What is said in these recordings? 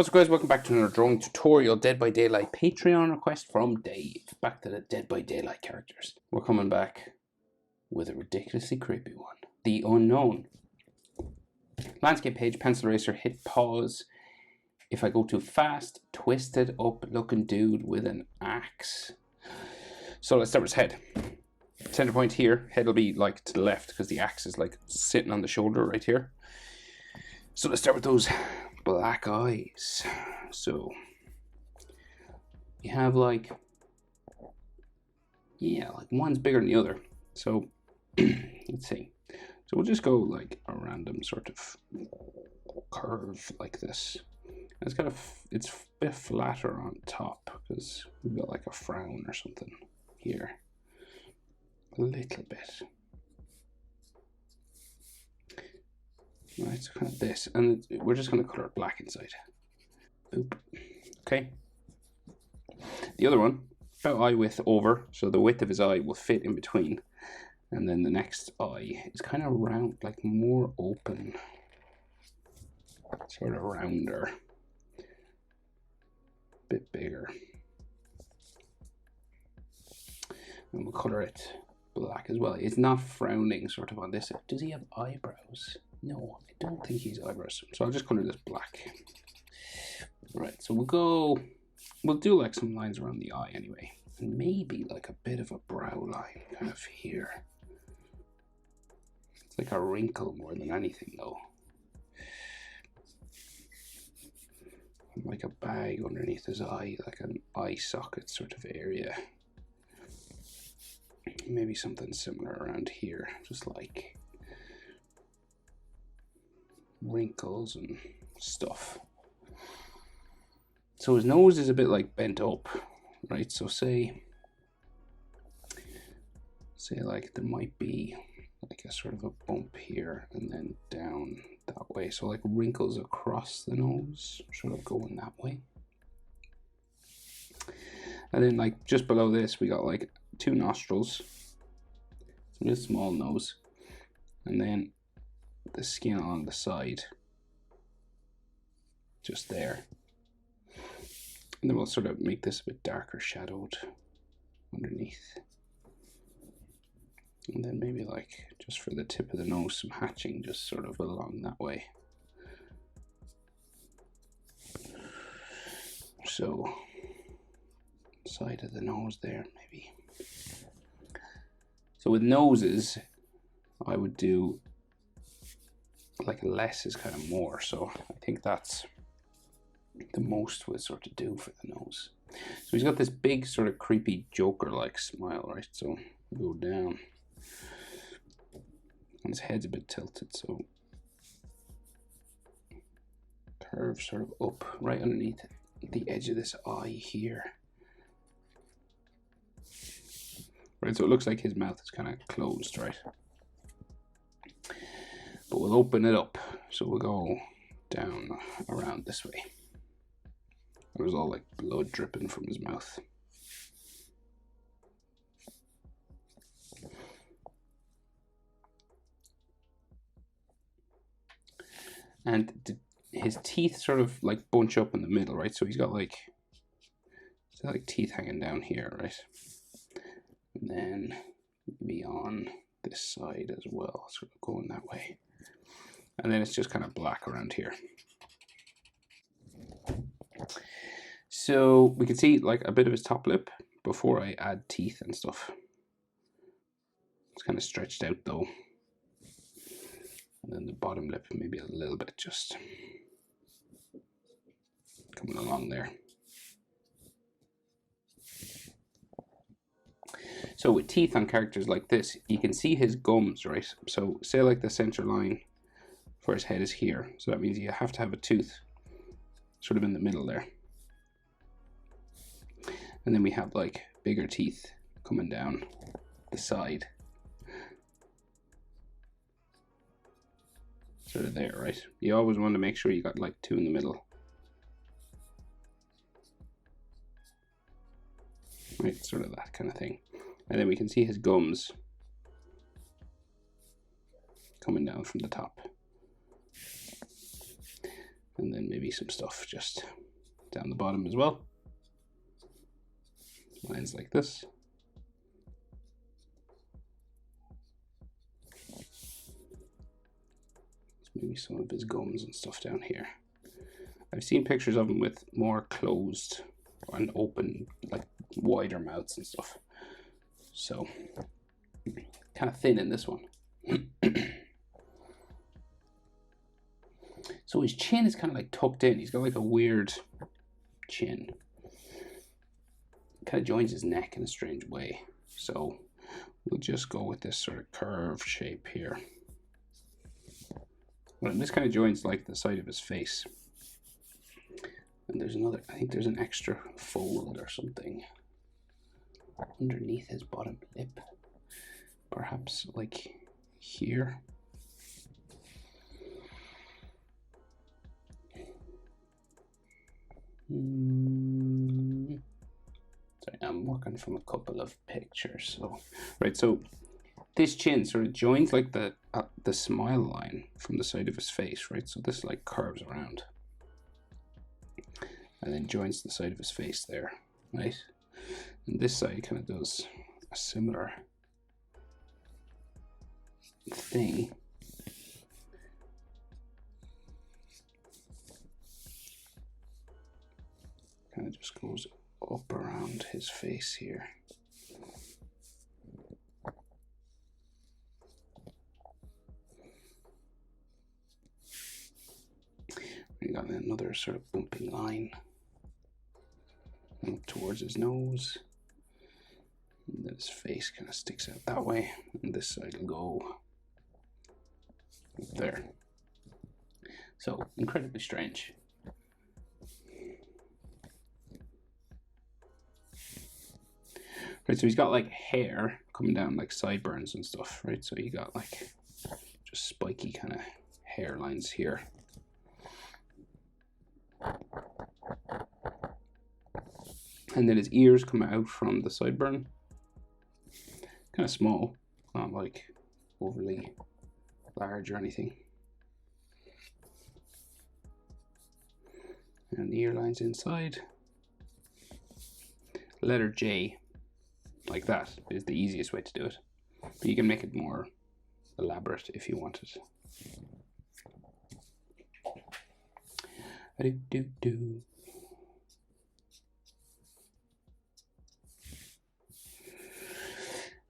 What's up, guys? Welcome back to another drawing tutorial. Dead by Daylight Patreon request from Dave. Back to the Dead by Daylight characters. We're coming back with a ridiculously creepy one. The Unknown. Landscape page, pencil eraser, hit pause. If I go too fast, twisted up looking dude with an axe. So let's start with his head. Center point here. Head will be like to the left because the axe is like sitting on the shoulder right here. So let's start with those black eyes. So you have like, yeah, like one's bigger than the other. So let's see. So we'll just go like a random sort of curve like this. It's got it's a bit flatter on top because we've got like a frown or something here. A little bit. Right, so kind of this, and we're just going to color it black inside. Boop. Okay. The other one, about eye width over, so the width of his eye will fit in between. And then the next eye is kind of round, like more open, sort of rounder, bit bigger. And we'll color it black as well. It's not frowning sort of on this. Does he have eyebrows? No, I don't think he's eyebrows. So I'll just color this black. Right, so we'll do like some lines around the eye anyway. And maybe like a bit of a brow line kind of here. It's like a wrinkle more than anything though. Like a bag underneath his eye, like an eye socket sort of area. Maybe something similar around here, just like wrinkles and stuff. So his nose is a bit like bent up, right? So say like there might be like a sort of a bump here and then down that way. So like wrinkles across the nose, sort of going that way. And then like just below this, we got like two nostrils, a small nose, and then the skin on the side, just there. And then we'll sort of make this a bit darker shadowed underneath. And then maybe like just for the tip of the nose, some hatching just sort of along that way. So side of the nose there, maybe. So with noses, I would do like less is kind of more. So I think that's the most we'll sort of do for the nose. So he's got this big sort of creepy Joker-like smile, right? So we'll go down. And his head's a bit tilted, so curve sort of up right underneath the edge of this eye here. Right, so it looks like his mouth is kind of closed, right? But we'll open it up. So we'll go down around this way. There's all like blood dripping from his mouth. And his teeth sort of like bunch up in the middle, right? So he's got like teeth hanging down here, right? And then maybe on this side as well, sort of going that way. And then it's just kind of black around here. So we can see like a bit of his top lip before I add teeth and stuff. It's kind of stretched out though. And then the bottom lip maybe a little bit just coming along there. So with teeth on characters like this, you can see his gums, right? So say like the center line for his head is here. So that means you have to have a tooth sort of in the middle there. And then we have like bigger teeth coming down the side. Sort of there, right? You always want to make sure you got like two in the middle. Right, sort of that kind of thing. And then we can see his gums coming down from the top. And then maybe some stuff just down the bottom as well. Lines like this. Maybe some of his gums and stuff down here. I've seen pictures of him with more closed and open, like wider mouths and stuff. So, kind of thin in this one. So his chin is kind of like tucked in. He's got like a weird chin. Kind of joins his neck in a strange way. So we'll just go with this sort of curved shape here. Well, this kind of joins like the side of his face. And there's another, I think there's an extra fold or something underneath his bottom lip. Perhaps like here. Sorry, I'm working from a couple of pictures. So, right, so this chin sort of joins like the smile line from the side of his face, right? So this like curves around and then joins the side of his face there, right? And this side kind of does a similar thing. Kind of just goes up around his face here. We got another sort of bumping line up towards his nose. And then his face kind of sticks out that way. And this side will go up there. So, incredibly strange. Right, so he's got like hair coming down, like sideburns and stuff, right? So you got like just spiky kind of hairlines here. And then his ears come out from the sideburn. Kind of small, not like overly large or anything. And the ear lines inside. Letter J, like that, is the easiest way to do it. But you can make it more elaborate if you want it.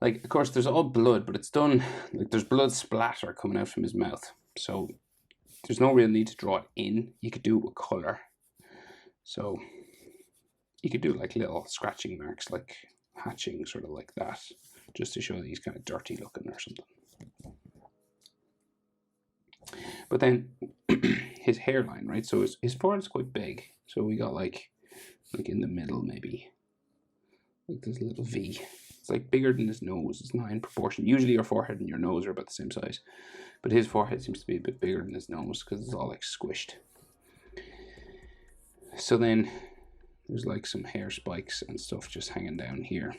Like, of course, there's all blood, but it's done, like, there's blood splatter coming out from his mouth. So there's no real need to draw it in. You could do it with color. So you could do like little scratching marks, like hatching, sort of like that, just to show that he's kind of dirty looking or something. But then his hairline, right? So his forehead's quite big. So we got like in the middle, maybe like this little V. It's like bigger than his nose. It's not in proportion. Usually your forehead and your nose are about the same size, but his forehead seems to be a bit bigger than his nose because it's all like squished. So then there's like some hair spikes and stuff just hanging down here.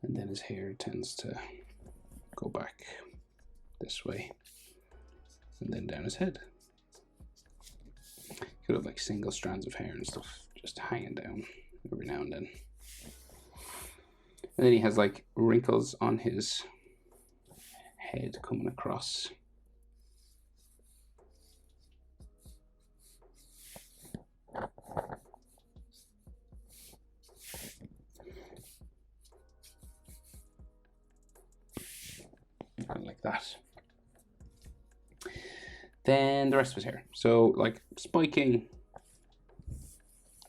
And then his hair tends to go back this way and then down his head. Could have like single strands of hair and stuff just hanging down every now and then. And then he has like wrinkles on his head coming across. Kind of like that. Then the rest of his hair. So like spiking.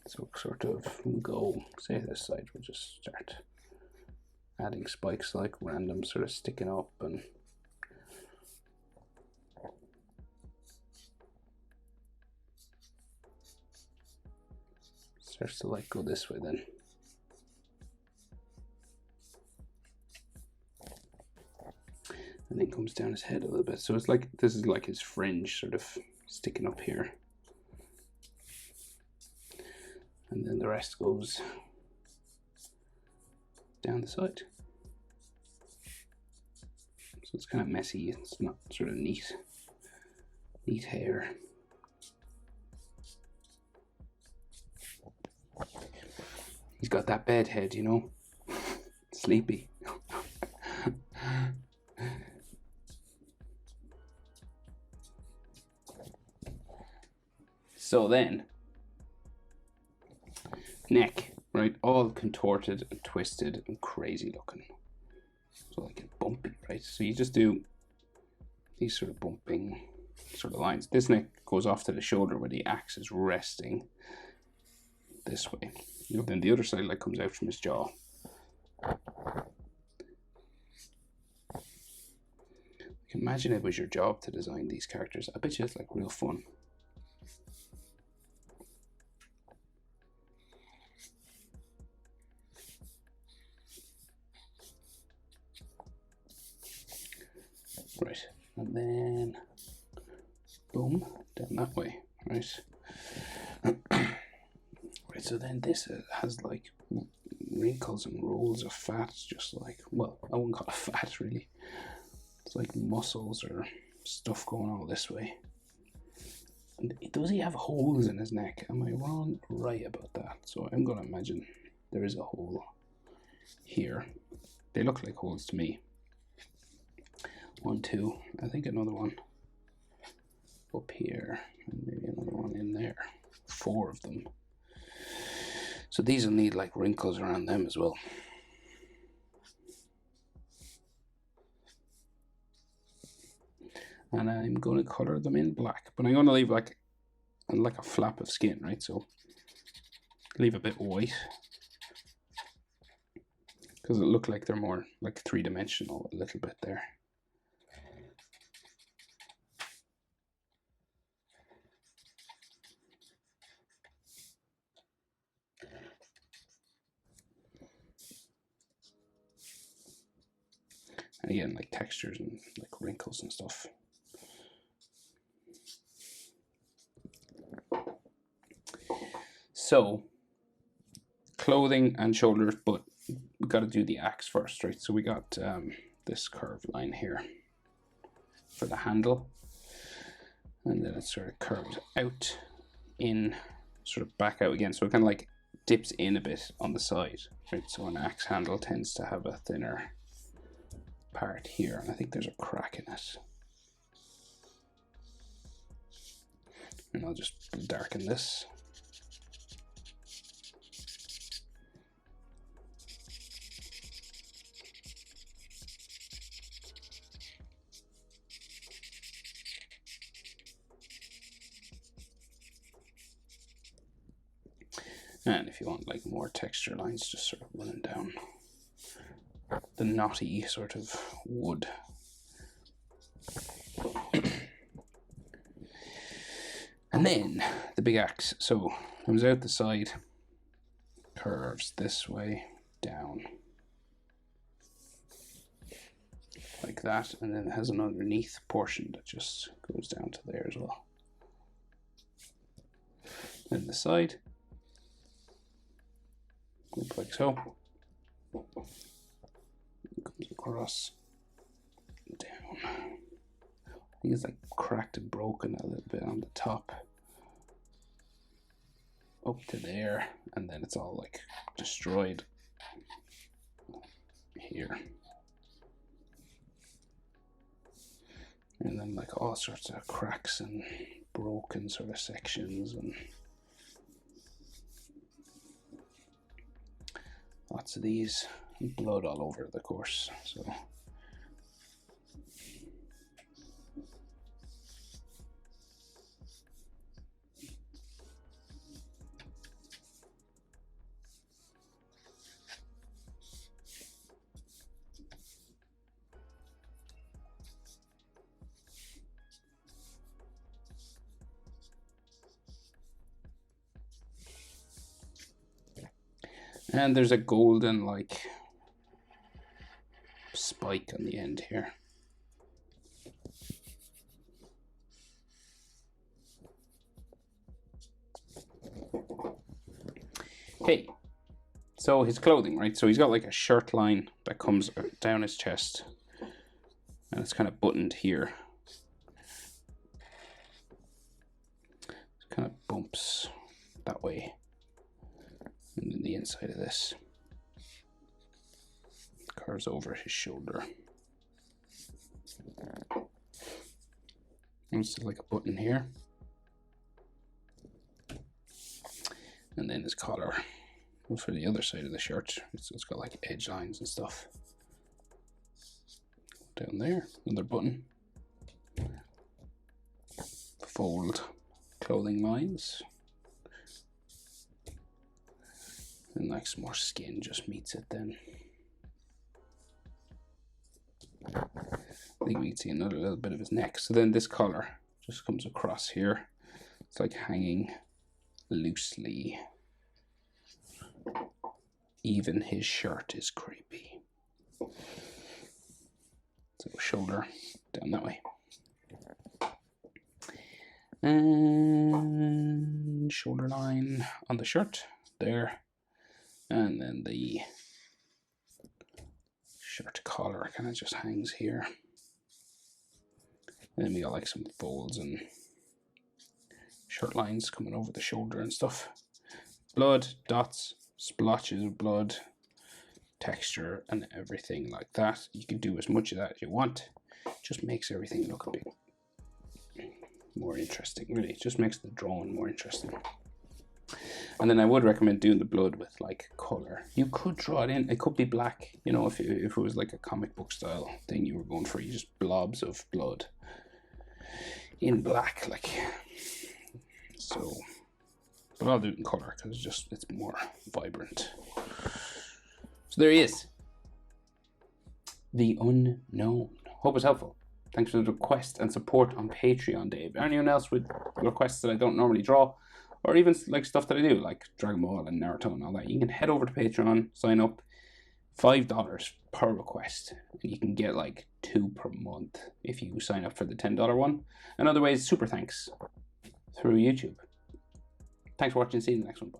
So sort of we'll go, say this side, we'll just start adding spikes like random sort of sticking up and starts to like go this way then. And then comes down his head a little bit. So it's like, this is like his fringe sort of sticking up here. And then the rest goes down the side. it's kind of messy. It's not sort of neat hair. He's got that bed head, you know, sleepy. So then, neck, right, all contorted and twisted and crazy looking. So like a bumpy, right? So you just do these sort of bumping sort of lines. This neck goes off to the shoulder where the axe is resting this way. You know, then the other side like comes out from his jaw. Imagine it was your job to design these characters. I bet you it's like real fun. Right, and then boom, down that way, right? Right, so then this has like wrinkles and rolls of fat, just like, well, I wouldn't call it fat really. It's like muscles or stuff going all this way. And does he have holes in his neck? Am I wrong? Right about that. So I'm going to imagine there is a hole here. They look like holes to me. 1, 2, I think another one up here, and maybe another one in there. 4 of them. So these will need like wrinkles around them as well. And I'm going to color them in black, but I'm going to leave like a flap of skin, right? So leave a bit white because it look like they're more like 3-dimensional a little bit there. And again, like textures and like wrinkles and stuff. So, clothing and shoulders, but we got to do the axe first, right? So we got this curved line here for the handle, and then it sort of curves out, in, sort of back out again. So it kind of like dips in a bit on the side, right? So an axe handle tends to have a thinner part here, and I think there's a crack in it. And I'll just darken this. And if you want like more texture lines, just sort of running down the knotty sort of wood. And then the big axe. So comes out the side, curves this way down like that, and then it has an underneath portion that just goes down to there as well. Then the side, look like so. It comes across down. I think it's like cracked and broken a little bit on the top. Up to there, and then it's all like destroyed here. And then like all sorts of cracks and broken sort of sections and lots of these, and blood all over the course. So and there's a golden like spike on the end here. Okay, so his clothing, right? So he's got like a shirt line that comes down his chest, and it's kind of buttoned here. It kind of bumps that way, and then the inside of this curves over his shoulder. And it's like a button here, and then his collar goes for the other side of the shirt. It's got like edge lines and stuff. Down there, another button. Fold clothing lines. And like some more skin just meets it then. I think we can see another little bit of his neck. So then this collar just comes across here. It's like hanging loosely. Even his shirt is creepy. So shoulder down that way. And shoulder line on the shirt there. And then the shirt collar kind of just hangs here. And then we got like some folds and shirt lines coming over the shoulder and stuff. Blood, dots, splotches of blood, texture and everything like that. You can do as much of that as you want. It just makes everything look a bit more interesting, really. It just makes the drawing more interesting. And then I would recommend doing the blood with like color. You could draw it in. It could be black, you know, if it was like a comic book style thing you were going for. You just blobs of blood in black, like so. But I'll do it in color because it's more vibrant. So there he is, the Unknown. Hope it's helpful. Thanks for the request and support on Patreon, Dave. Anyone else with requests that I don't normally draw, or even like stuff that I do, like Dragon Ball and Naruto and all that, you can head over to Patreon, sign up, $5 per request, and you can get like 2 per month if you sign up for the $10 one. And other ways, super thanks through YouTube. Thanks for watching. See you in the next one. Bye.